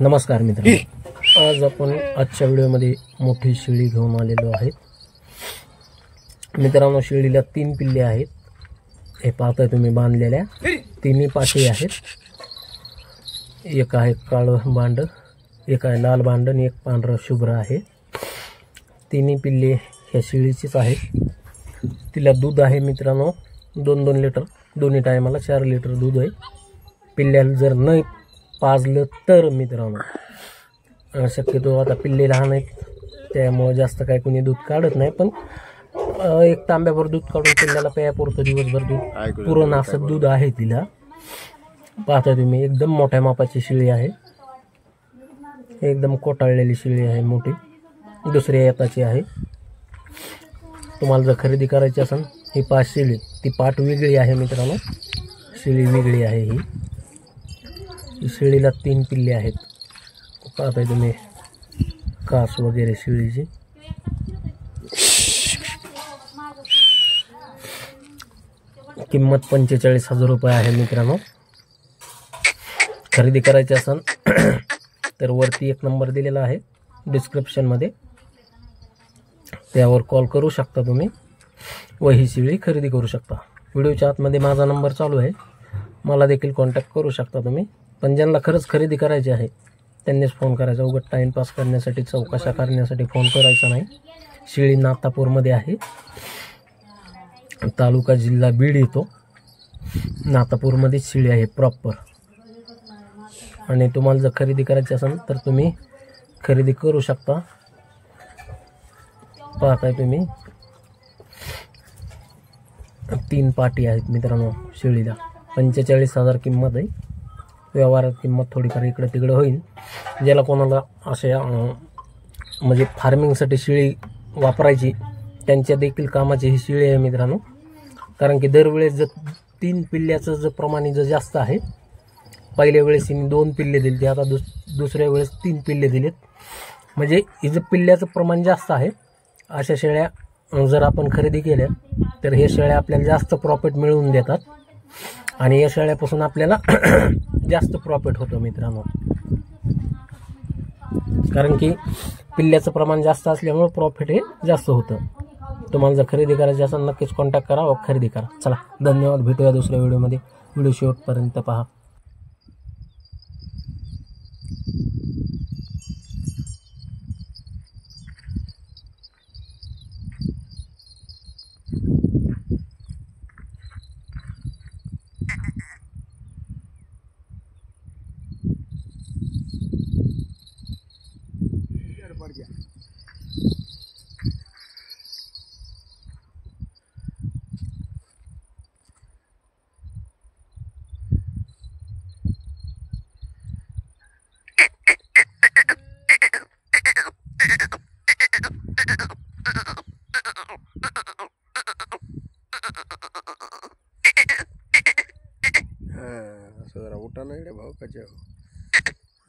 नमस्कार मित्रांनो, आज आपण आजच्या व्हिडिओमध्ये मोठी शेळी घेऊन आलेलो आहे। मित्रांनो, शेळीला 3 पिल्ले आहेत। हे पाहताय तुम्ही बांधलेल्या, तिन्ही पाठी आहेत। एक आहे काळं बांड, एक आहे लाल बांड आणि एक पांढरा शुभ्र आहे। तिन्ही पिल्ले ह्या शेळीचीच आहेत। तिला दूध आहे मित्रांनो 2-2 लिटर, दोन्ही टायमाला 4 लिटर दूध आहे। पिल्ल्याला जर नाही पाजलं तर मित्रांनो, शक्यतो आता पिल्ले लहान आहेत त्यामुळे जास्त काही कोणी दूध काढत नाही, पण एक तांब्याभर दूध काढून पिल्ल्याला प्यायपुरतं दिवसभर दूध पुरण असं दूध आहे तिला। पाहता तुम्ही एकदम मोठ्या मापाची शेळी आहे, एकदम कोटाळलेली शेळी आहे, मोठी दुसऱ्या येताची आहे। तुम्हाला जर खरेदी करायची असेल ही 5 शेळी, ती पाठ वेगळी आहे मित्रांनो, शेळी वेगळी आहे। ही शेळीला 3 पिल्ले आहेत। पाहताय तुम्ही कास वगैरे शेळीची। किंमत 45,000 रुपये आहे मित्रांनो। खरेदी करायची असेल तर वरती एक नंबर दिलेला आहे डिस्क्रिप्शन मध्ये, त्यावर कॉल करू शकता तुम्ही व ही शेळी खरेदी करू शकता। व्हिडिओच्या आतमध्ये माझा नंबर चालू आहे, मला देखील कॉन्टॅक्ट करू शकता तुम्ही। पण ज्यांना खरंच खरेदी करायची आहे त्यांनीच फोन करायचा, उगाच टाइमपास करण्यासाठी चौकशा करण्यासाठी फोन करायचा नाही। शेळी नातापूरमध्ये आहे, तालुका जिल्हा बीड येतो, नातापूरमध्ये शेळी आहे प्रॉपर। आणि तुम्हाला जर खरेदी करायची असेल तर तुम्ही खरेदी करू शकता। पाहताय तुम्ही 3 पाटी आहेत मित्रांनो शेळीला। 45,000 किंमत आहे। व्यवहारात किंमत थोडीफार इकडे तिकडे होईल। ज्याला कोणाला अशा म्हणजे फार्मिंगसाठी शेळी वापरायची त्यांच्या देखील कामाची ही शेळी आहे मित्रांनो। कारण की दरवेळेस जर 3 पिल्ल्याचं जर प्रमाण जर जास्त आहे, पहिल्या वेळेस हिने 2 पिल्ले दिले, आता दुसऱ्या वेळेस 3 पिल्ले दिलेत, म्हणजे हिचं पिल्ल्याचं प्रमाण जास्त आहे। अशा शेळ्या जर आपण खरेदी केल्या तर हे शेळ्या आपल्याला जास्त प्रॉफिट मिळवून देतात आणि या शेळ्यापासून आपल्याला जास्त प्रॉफिट होतो मित्रांनो। कारण की पिल्ल्याचं प्रमाण जास्त असल्यामुळे प्रॉफिट हे जास्त होतं। तुम्हाला जर खरेदी करायची असेल नक्कीच कॉन्टॅक्ट करा व खरेदी करा। चला, धन्यवाद, भेटूया दुसऱ्या व्हिडिओमध्ये। व्हिडिओ शेवटपर्यंत पहा। जरा उठा ना इकडे भाऊ, कचे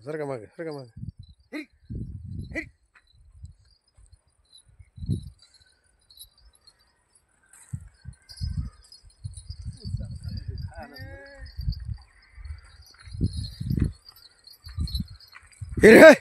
सर का मागे, सर का मागे। हिरे